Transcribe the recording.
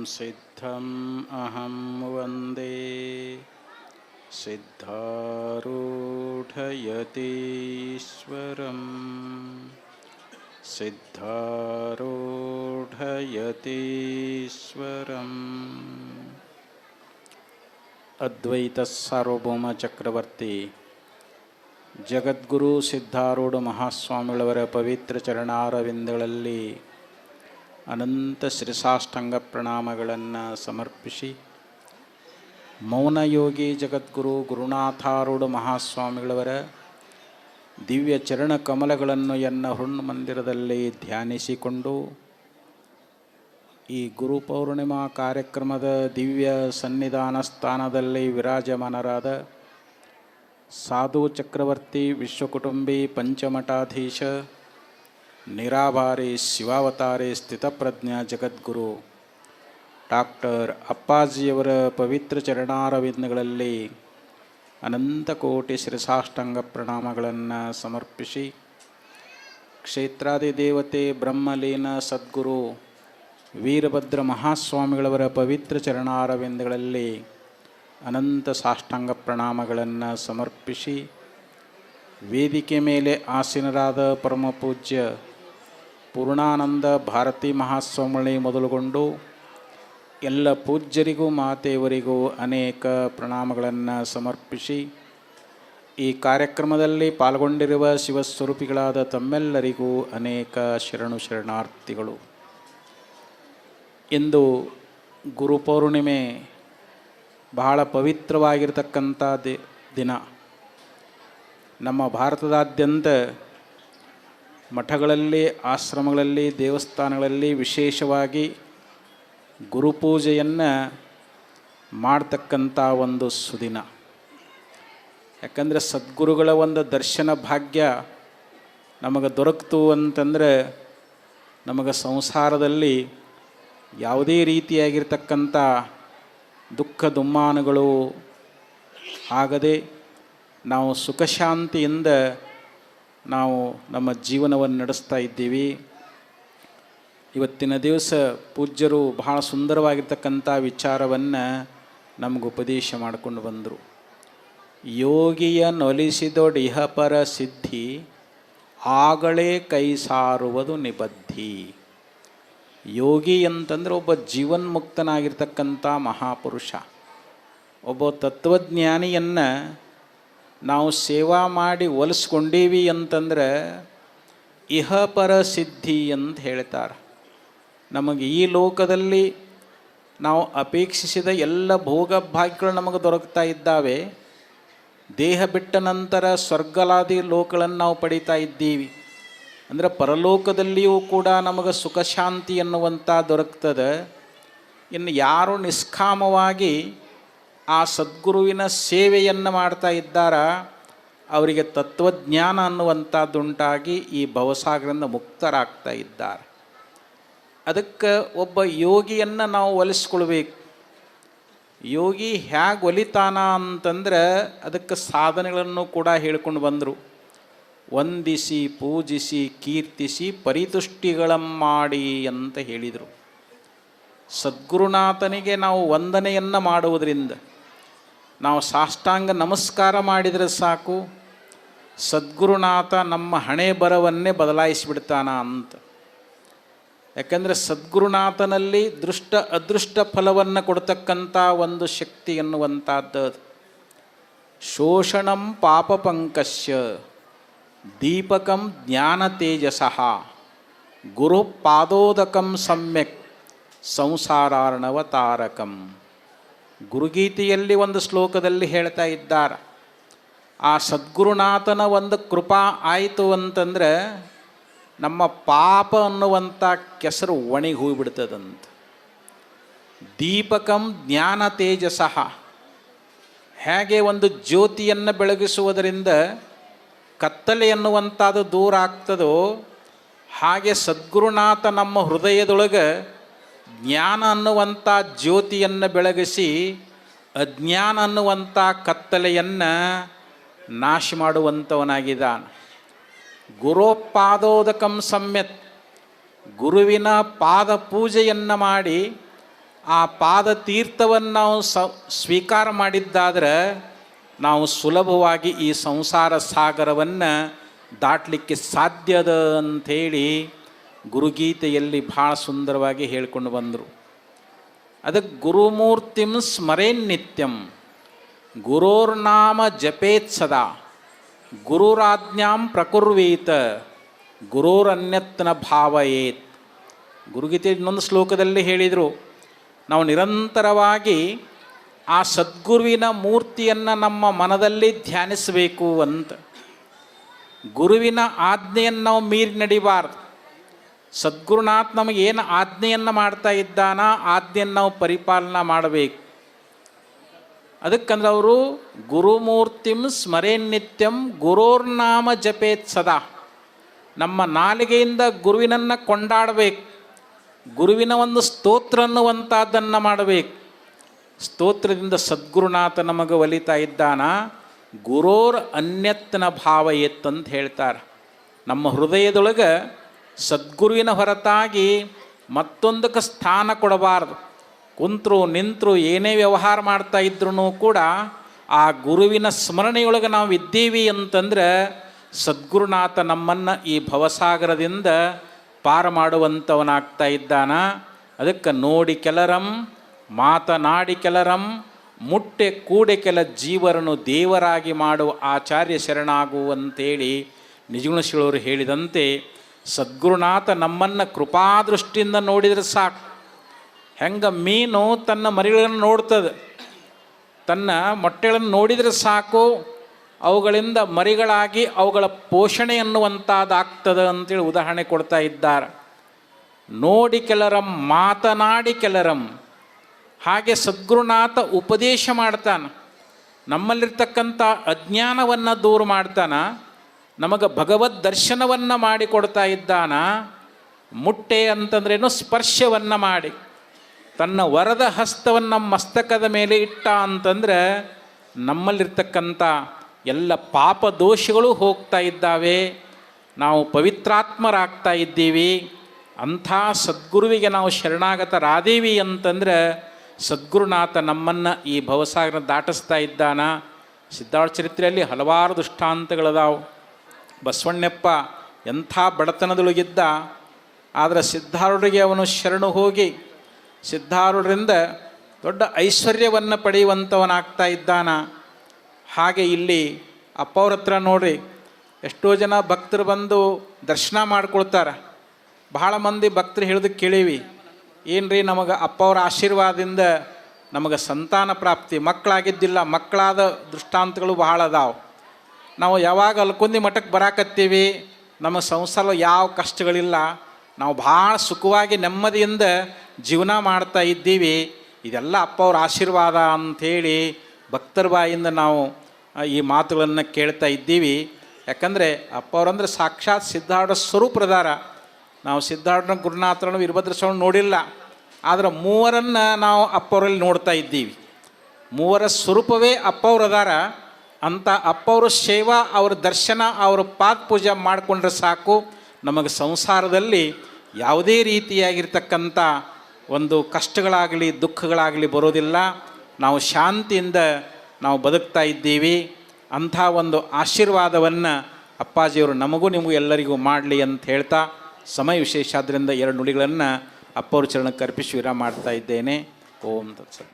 ಸಂಸಿದ್ಧಂ ಅಹಂ ವಂದೇ ಸಿದ್ಧಾರೂಢಯತೀಶ್ವರಂ ಸಿದ್ಧಾರೂಢಯತೀಶ್ವರಂ. ಅದ್ವೈತ ಸಾರ್ವಭೌಮ ಚಕ್ರವರ್ತಿ ಜಗದ್ಗುರು ಸಿದ್ಧಾರೂಢ ಮಹಾಸ್ವಾಮಿಗಳವರ ಪವಿತ್ರ ಚರಣಾರವಿಂದಗಳಲ್ಲಿ ಅನಂತ ಶ್ರೀಸಾಷ್ಟಾಂಗ ಪ್ರಣಾಮಗಳನ್ನು ಸಮರ್ಪಿಸಿ, ಮೌನಯೋಗಿ ಜಗದ್ಗುರು ಗುರುನಾಥಾರೂಢ ಮಹಾಸ್ವಾಮಿಗಳವರ ದಿವ್ಯ ಚರಣ ಕಮಲಗಳನ್ನು ಎನ್ನ ಹುಣ್ಣು ಮಂದಿರದಲ್ಲಿ ಧ್ಯಾನಿಸಿಕೊಂಡು, ಈ ಗುರುಪೌರ್ಣಿಮಾ ಕಾರ್ಯಕ್ರಮದ ದಿವ್ಯ ಸನ್ನಿಧಾನ ಸ್ಥಾನದಲ್ಲಿ ವಿರಾಜಮಾನರಾದ ಸಾಧು ಚಕ್ರವರ್ತಿ ವಿಶ್ವಕುಟುಂಬಿ ಪಂಚಮಠಾಧೀಶ ನಿರಾಭಾರಿ ಶಿವಾವತಾರಿ ಸ್ಥಿತಪ್ರಜ್ಞ ಜಗದ್ಗುರು ಡಾಕ್ಟರ್ ಅಪ್ಪಾಜಿಯವರ ಪವಿತ್ರ ಚರಣಾರವಿಂದಗಳಲ್ಲಿ ಅನಂತ ಕೋಟಿ ಶ್ರೀಸಾಷ್ಟಾಂಗ ಪ್ರಣಾಮಗಳನ್ನು ಸಮರ್ಪಿಸಿ, ಕ್ಷೇತ್ರಾದಿ ದೇವತೆ ಬ್ರಹ್ಮಲೀನ ಸದ್ಗುರು ವೀರಭದ್ರ ಮಹಾಸ್ವಾಮಿಗಳವರ ಪವಿತ್ರ ಚರಣಾರವಿಂದಗಳಲ್ಲಿ ಅನಂತ ಸಾಷ್ಟಾಂಗ ಪ್ರಣಾಮಗಳನ್ನು ಸಮರ್ಪಿಸಿ, ವೇದಿಕೆ ಮೇಲೆ ಆಸೀನರಾದ ಪರಮಪೂಜ್ಯ ಪೂರ್ಣಾನಂದ ಭಾರತೀ ಮಹಾಸ್ವಾಮಿಗಳೇ ಮೊದಲುಗೊಂಡು ಎಲ್ಲ ಪೂಜ್ಯರಿಗೂ ಮಾತೆಯವರಿಗೂ ಅನೇಕ ಪ್ರಣಾಮಗಳನ್ನು ಸಮರ್ಪಿಸಿ, ಈ ಕಾರ್ಯಕ್ರಮದಲ್ಲಿ ಪಾಲ್ಗೊಂಡಿರುವ ಶಿವಸ್ವರೂಪಿಗಳಾದ ತಮ್ಮೆಲ್ಲರಿಗೂ ಅನೇಕ ಶರಣಾರ್ಥಿಗಳು. ಇಂದು ಗುರುಪೌರ್ಣಿಮೆ ಬಹಳ ಪವಿತ್ರವಾಗಿರತಕ್ಕಂಥ ದಿನ. ನಮ್ಮ ಭಾರತದಾದ್ಯಂತ ಮಠಗಳಲ್ಲಿ, ಆಶ್ರಮಗಳಲ್ಲಿ, ದೇವಸ್ಥಾನಗಳಲ್ಲಿ ವಿಶೇಷವಾಗಿ ಗುರುಪೂಜೆಯನ್ನು ಮಾಡ್ತಕ್ಕಂಥ ಒಂದು ಸುದಿನ. ಯಾಕಂದರೆ ಸದ್ಗುರುಗಳ ಒಂದು ದರ್ಶನ ಭಾಗ್ಯ ನಮಗೆ ದೊರಕ್ತು ಅಂತಂದರೆ ನಮಗೆ ಸಂಸಾರದಲ್ಲಿ ಯಾವುದೇ ರೀತಿಯಾಗಿರ್ತಕ್ಕಂಥ ದುಃಖ ದುಮ್ಮಾನಗಳು ಆಗದೆ ನಾವು ಸುಖ ಶಾಂತಿಯಿಂದ ನಾವು ನಮ್ಮ ಜೀವನವನ್ನು ನಡೆಸ್ತಾ ಇದ್ದೀವಿ. ಇವತ್ತಿನ ದಿವಸ ಪೂಜ್ಯರು ಬಹಳ ಸುಂದರವಾಗಿರ್ತಕ್ಕಂಥ ವಿಚಾರವನ್ನು ನಮಗೆ ಉಪದೇಶ ಮಾಡಿಕೊಂಡು ಬಂದರು. ಯೋಗಿಯ ನೊಲಿಸಿದೊಡಿಹಪರ ಸಿದ್ಧಿ, ಆಗಳೇ ಕೈ ಸಾರುವುದು ನಿಬದ್ಧಿ. ಯೋಗಿ ಅಂತಂದರೆ ಒಬ್ಬ ಜೀವನ್ಮುಕ್ತನಾಗಿರ್ತಕ್ಕಂಥ ಮಹಾಪುರುಷ, ಒಬ್ಬ ತತ್ವಜ್ಞಾನಿಯನ್ನು ನಾವು ಸೇವಾ ಮಾಡಿ ಒಲಿಸ್ಕೊಂಡೀವಿ ಅಂತಂದರೆ ಇಹಪರ ಸಿದ್ಧಿ ಅಂತ ಹೇಳ್ತಾರೆ. ನಮಗೆ ಈ ಲೋಕದಲ್ಲಿ ನಾವು ಅಪೇಕ್ಷಿಸಿದ ಎಲ್ಲ ಭೋಗ ಭಾಗ್ಯಗಳು ನಮಗೆ ದೊರಕ್ತಾ ಇದ್ದಾವೆ. ದೇಹ ಬಿಟ್ಟ ನಂತರ ಸ್ವರ್ಗಲಾದಿ ಲೋಕಗಳನ್ನು ನಾವು ಪಡೀತಾ ಇದ್ದೀವಿ. ಅಂದರೆ ಪರಲೋಕದಲ್ಲಿಯೂ ಕೂಡ ನಮಗೆ ಸುಖ ಶಾಂತಿ ಎನ್ನುವಂಥ ದೊರಕ್ತದೆ. ಇನ್ನು ಯಾರು ನಿಷ್ಕಾಮವಾಗಿ ಆ ಸದ್ಗುರುವಿನ ಸೇವೆಯನ್ನು ಮಾಡ್ತಾ ಇದ್ದಾರ ಅವರಿಗೆ ತತ್ವಜ್ಞಾನ ಅನ್ನುವಂಥದ್ದುಂಟಾಗಿ ಈ ಭವಸಾಗರದಿಂದ ಮುಕ್ತರಾಗ್ತಾ ಇದ್ದಾರೆ. ಅದಕ್ಕೆ ಒಬ್ಬ ಯೋಗಿಯನ್ನು ನಾವು ಒಲಿಸ್ಕೊಳ್ಬೇಕು. ಯೋಗಿ ಹೇಗೆ ಒಲಿತಾನ ಅಂತಂದ್ರೆ ಅದಕ್ಕೆ ಸಾಧನೆಗಳನ್ನು ಕೂಡ ಹೇಳ್ಕೊಂಡು ಬಂದರು. ವಂದಿಸಿ ಪೂಜಿಸಿ ಕೀರ್ತಿಸಿ ಪರಿತುಷ್ಟಿಗಳಮ್ಮಾಡಿ ಅಂತ ಹೇಳಿದರು. ಸದ್ಗುರುನಾಥನಿಗೆ ನಾವು ವಂದನೆಯನ್ನು ಮಾಡುವುದರಿಂದ, ನಾವು ಸಾಷ್ಟಾಂಗ ನಮಸ್ಕಾರ ಮಾಡಿದರೆ ಸಾಕು, ಸದ್ಗುರುನಾಥ ನಮ್ಮ ಹಣೆ ಬರವನ್ನೇ ಬದಲಾಯಿಸಿಬಿಡ್ತಾನ ಅಂತ. ಯಾಕಂದರೆ ಸದ್ಗುರುನಾಥನಲ್ಲಿ ದೃಷ್ಟ ಅದೃಷ್ಟ ಫಲವನ್ನು ಕೊಡ್ತಕ್ಕಂಥ ಒಂದು ಶಕ್ತಿ ಎನ್ನುವಂಥದ್ದು. ಶೋಷಣಂ ಪಾಪ ಪಂಕಸ್ಯ ದೀಪಕಂ ಜ್ಞಾನ ತೇಜಸಃ ಗುರು ಪಾದೋದಕಂ ಸಮ್ಯಕ್ ಸಂಸಾರಾರ್ಣವ ತಾರಕಂ. ಗುರುಗೀತೆಯಲ್ಲಿ ಒಂದು ಶ್ಲೋಕದಲ್ಲಿ ಹೇಳ್ತಾ ಇದ್ದಾರೆ, ಆ ಸದ್ಗುರುನಾಥನ ಒಂದು ಕೃಪಾ ಆಯಿತು ಅಂತಂದರೆ ನಮ್ಮ ಪಾಪ ಅನ್ನುವಂಥ ಕೆಸರು ಒಣಗಿ ಹೋಗಿಬಿಡ್ತದಂತ. ದೀಪಕಂ ಜ್ಞಾನ ತೇಜಸಃ, ಹೇಗೆ ಒಂದು ಜ್ಯೋತಿಯನ್ನು ಬೆಳಗಿಸುವುದರಿಂದ ಕತ್ತಲೆ ಎನ್ನುವಂಥದ್ದು ದೂರ ಆಗ್ತದೋ, ಹಾಗೆ ಸದ್ಗುರುನಾಥ ನಮ್ಮ ಹೃದಯದೊಳಗೆ ಜ್ಞಾನ ಅನ್ನುವಂಥ ಜ್ಯೋತಿಯನ್ನು ಬೆಳಗಿಸಿ ಅಜ್ಞಾನ ಅನ್ನುವಂಥ ಕತ್ತಲೆಯನ್ನು ನಾಶ ಮಾಡುವಂಥವನಾಗಿದ್ದಾನೆ. ಗುರೋಪಾದೋದಕಂ ಸಮ್ಯತ್, ಗುರುವಿನ ಪಾದ ಪೂಜೆಯನ್ನು ಮಾಡಿ ಆ ಪಾದ ತೀರ್ಥವನ್ನು ನಾವು ಸ್ವೀಕಾರ ಮಾಡಿದ್ದಾದ್ರೆ ನಾವು ಸುಲಭವಾಗಿ ಈ ಸಂಸಾರ ಸಾಗರವನ್ನು ದಾಟಲಿಕ್ಕೆ ಸಾಧ್ಯದ ಅಂಥೇಳಿ ಗುರುಗೀತೆಯಲ್ಲಿ ಭಾಳ ಸುಂದರವಾಗಿ ಹೇಳ್ಕೊಂಡು ಬಂದರು. ಅದಕ್ಕೆ ಗುರುಮೂರ್ತಿಂ ಸ್ಮರೇನ್ ನಿತ್ಯಂ ಗುರೋರ್ನಾಮ ಜಪೇತ್ ಸದಾ ಗುರುರಾಜ್ಞಾಂ ಪ್ರಕುರ್ವೀತ ಗುರೋರನ್ಯತ್ನ ಭಾವಯೇತ್. ಗುರುಗೀತೆ ಇನ್ನೊಂದು ಶ್ಲೋಕದಲ್ಲಿ ಹೇಳಿದರು, ನಾವು ನಿರಂತರವಾಗಿ ಆ ಸದ್ಗುರುವಿನ ಮೂರ್ತಿಯನ್ನು ನಮ್ಮ ಮನದಲ್ಲಿ ಧ್ಯಾನಿಸಬೇಕು ಅಂತ. ಗುರುವಿನ ಆಜ್ಞೆಯನ್ನು ನಾವು ಮೀರಿ ನಡಿಬಾರ್ದು. ಸದ್ಗುರುನಾಥ್ ನಮಗೇನು ಆಜ್ಞೆಯನ್ನು ಮಾಡ್ತಾ ಇದ್ದಾನ ಆಜ್ಞೆಯನ್ನು ನಾವು ಪರಿಪಾಲನೆ ಮಾಡಬೇಕು. ಅದಕ್ಕಂದ್ರೆ ಅವರು ಗುರುಮೂರ್ತಿಂ ಸ್ಮರೇನ್ ನಿತ್ಯಂ ಗುರೋರ್ನಾಮ ಜಪೇತ್ ಸದಾ. ನಮ್ಮ ನಾಲಿಗೆಯಿಂದ ಗುರುವಿನನ್ನು ಕೊಂಡಾಡಬೇಕು, ಗುರುವಿನ ಒಂದು ಸ್ತೋತ್ರ ಅನ್ನುವಂಥದ್ದನ್ನು ಮಾಡಬೇಕು. ಸ್ತೋತ್ರದಿಂದ ಸದ್ಗುರುನಾಥ ನಮಗೆ ಒಲಿತಾ ಇದ್ದಾನ. ಗುರೋರ್ ಅನ್ಯತ್ನ ಭಾವ ಎತ್ತಂತ ಹೇಳ್ತಾರೆ. ನಮ್ಮ ಹೃದಯದೊಳಗೆ ಸದ್ಗುರುವಿನ ಹೊರತಾಗಿ ಮತ್ತೊಂದಕ್ಕೆ ಸ್ಥಾನ ಕೊಡಬಾರ್ದು. ಕುಂತರು ನಿಂತರು ಏನೇ ವ್ಯವಹಾರ ಮಾಡ್ತಾ ಇದ್ರೂ ಕೂಡ ಆ ಗುರುವಿನ ಸ್ಮರಣೆಯೊಳಗೆ ನಾವು ಇದ್ದೀವಿ ಅಂತಂದ್ರೆ ಸದ್ಗುರುನಾಥ ನಮ್ಮನ್ನು ಈ ಭವಸಾಗರದಿಂದ ಪಾರ ಮಾಡುವಂಥವನಾಗ್ತಾ ಇದ್ದಾನ. ಅದಕ್ಕೆ ನೋಡಿ ಕೆಲರಂ ಮಾತನಾಡಿ ಕೆಲರಂ ಮುಟ್ಟೆ ಕೂಡೆ ಕೆಲ ಜೀವರನ್ನು ದೇವರಾಗಿ ಮಾಡುವ ಆಚಾರ್ಯ ಶರಣಾಗುವಂತೇಳಿ ನಿಜಗುಣಶೀಲರು ಹೇಳಿದಂತೆ ಸದ್ಗುರುನಾಥ ನಮ್ಮನ್ನು ಕೃಪಾದೃಷ್ಟಿಯಿಂದ ನೋಡಿದರೆ ಸಾಕು. ಹೆಂಗೆ ಮೀನು ತನ್ನ ಮರಿಗಳನ್ನು ನೋಡ್ತದೆ, ತನ್ನ ಮೊಟ್ಟೆಗಳನ್ನು ನೋಡಿದರೆ ಸಾಕು ಅವುಗಳಿಂದ ಮರಿಗಳಾಗಿ ಅವುಗಳ ಪೋಷಣೆ ಅನ್ನುವಂಥದ್ದಾಗ್ತದೆ ಅಂತೇಳಿ ಉದಾಹರಣೆ ಕೊಡ್ತಾ ಇದ್ದಾರೆ. ನೋಡಿ ಕೆಲರಂ ಮಾತನಾಡಿ ಕೆಲರಂ. ಹಾಗೆ ಸದ್ಗುರುನಾಥ ಉಪದೇಶ ಮಾಡ್ತಾನೆ, ನಮ್ಮಲ್ಲಿರ್ತಕ್ಕಂಥ ಅಜ್ಞಾನವನ್ನು ದೂರ ಮಾಡ್ತಾನೆ, ನಮಗೆ ಭಗವದ್ ದರ್ಶನವನ್ನು ಮಾಡಿಕೊಡ್ತಾ ಇದ್ದಾನ. ಮುಟ್ಟೆ ಅಂತಂದ್ರೇನು ಸ್ಪರ್ಶವನ್ನು ಮಾಡಿ ತನ್ನ ವರದ ಹಸ್ತವನ್ನು ನಮ್ಮ ಮಸ್ತಕದ ಮೇಲೆ ಇಟ್ಟ ಅಂತಂದ್ರೆ ನಮ್ಮಲ್ಲಿರ್ತಕ್ಕಂಥ ಎಲ್ಲ ಪಾಪ ದೋಷಗಳು ಹೋಗ್ತಾ ಇದ್ದಾವೆ, ನಾವು ಪವಿತ್ರಾತ್ಮರಾಗ್ತಾ ಇದ್ದೀವಿ. ಅಂಥ ಸದ್ಗುರುವಿಗೆ ನಾವು ಶರಣಾಗತರಾದೀವಿ ಅಂತಂದ್ರೆ ಸದ್ಗುರುನಾಥ ನಮ್ಮನ್ನು ಈ ಭವಸಾಗರ ದಾಟಿಸ್ತಾ ಇದ್ದಾನ. ಸಿದ್ಧಾರೂಢ ಚರಿತ್ರೆಯಲ್ಲಿ ಹಲವಾರು ದೃಷ್ಟಾಂತಗಳದಾವು. ಬಸವಣ್ಣಪ್ಪ ಎಂಥ ಬಡತನದೊಳಗಿದ್ದ, ಆದರೆ ಸಿದ್ಧಾರೂಢರಿಗೆ ಅವನು ಶರಣು ಹೋಗಿ ಸಿದ್ಧಾರೂಢರಿಂದ ದೊಡ್ಡ ಐಶ್ವರ್ಯವನ್ನು ಪಡೆಯುವಂಥವನಾಗ್ತಾ ಇದ್ದಾನ. ಹಾಗೆ ಇಲ್ಲಿ ಅಪ್ಪವ್ರ ಹತ್ರ ನೋಡ್ರಿ, ಎಷ್ಟೋ ಜನ ಭಕ್ತರು ಬಂದು ದರ್ಶನ ಮಾಡ್ಕೊಳ್ತಾರೆ. ಬಹಳ ಮಂದಿ ಭಕ್ತರು ಹೇಳಿದಕ್ಕೆ ಕೇಳೀವಿ, ಏನ್ರಿ ನಮಗೆ ಅಪ್ಪವ್ರ ಆಶೀರ್ವಾದದಿಂದ ನಮಗೆ ಸಂತಾನ ಪ್ರಾಪ್ತಿ, ಮಕ್ಕಳಾಗಿದ್ದಿಲ್ಲ, ಮಕ್ಕಳಾದ ದೃಷ್ಟಾಂತಗಳು ಬಹಳ ಅದಾವೆ. ನಾವು ಯಾವಾಗ ಅಲ್ಕೊಂದಿ ಮಠಕ್ಕೆ ಬರಾಕತ್ತೀವಿ, ನಮ್ಮ ಸಂಸಾರ ಯಾವ ಕಷ್ಟಗಳಿಲ್ಲ, ನಾವು ಭಾಳ ಸುಖವಾಗಿ ನೆಮ್ಮದಿಯಿಂದ ಜೀವನ ಮಾಡ್ತಾ ಇದ್ದೀವಿ, ಇದೆಲ್ಲ ಅಪ್ಪವ್ರ ಆಶೀರ್ವಾದ ಅಂಥೇಳಿ ಭಕ್ತರ ಬಾಯಿಂದ ನಾವು ಈ ಮಾತುಗಳನ್ನು ಕೇಳ್ತಾ ಇದ್ದೀವಿ. ಯಾಕಂದರೆ ಅಪ್ಪವ್ರಂದ್ರೆ ಸಾಕ್ಷಾತ್ ಸಿದ್ಧಾರೂಢ ಸ್ವರೂಪದಾರ. ನಾವು ಸಿದ್ಧಾರೂಢ ಗುರುನಾಥರನ್ನು ವೀರಭದ್ರ ಸ್ವಾಮಿ ನೋಡಿಲ್ಲ, ಆದರೆ ಮೂವರನ್ನು ನಾವು ಅಪ್ಪವರಲ್ಲಿ ನೋಡ್ತಾ ಇದ್ದೀವಿ. ಮೂವರ ಸ್ವರೂಪವೇ ಅಪ್ಪವ್ರದಾರ. ಅಂಥ ಅಪ್ಪವ್ರ ಸೇವಾ, ಅವ್ರ ದರ್ಶನ, ಅವ್ರ ಪಾದ ಪೂಜೆ ಮಾಡಿಕೊಂಡ್ರೆ ಸಾಕು, ನಮಗೆ ಸಂಸಾರದಲ್ಲಿ ಯಾವುದೇ ರೀತಿಯಾಗಿರ್ತಕ್ಕಂಥ ಒಂದು ಕಷ್ಟಗಳಾಗಲಿ ದುಃಖಗಳಾಗಲಿ ಬರೋದಿಲ್ಲ. ನಾವು ಶಾಂತಿಯಿಂದ ನಾವು ಬದುಕ್ತಾ ಇದ್ದೀವಿ. ಅಂಥ ಒಂದು ಆಶೀರ್ವಾದವನ್ನು ಅಪ್ಪಾಜಿಯವರು ನಮಗೂ ನಿಮಗೂ ಎಲ್ಲರಿಗೂ ಮಾಡಲಿ ಅಂತ ಹೇಳ್ತಾ, ಸಮಯ ವಿಶೇಷ ಆದ್ದರಿಂದ ಎರಡು ನುಡಿಗಳನ್ನು ಅಪ್ಪವ್ರ ಚರಣಕ್ಕೆ ಅರ್ಪಿಸಿ ವಿರಾಮ ಮಾಡ್ತಾ ಇದ್ದೇನೆ. ಓಂ ತತ್ಸತ್.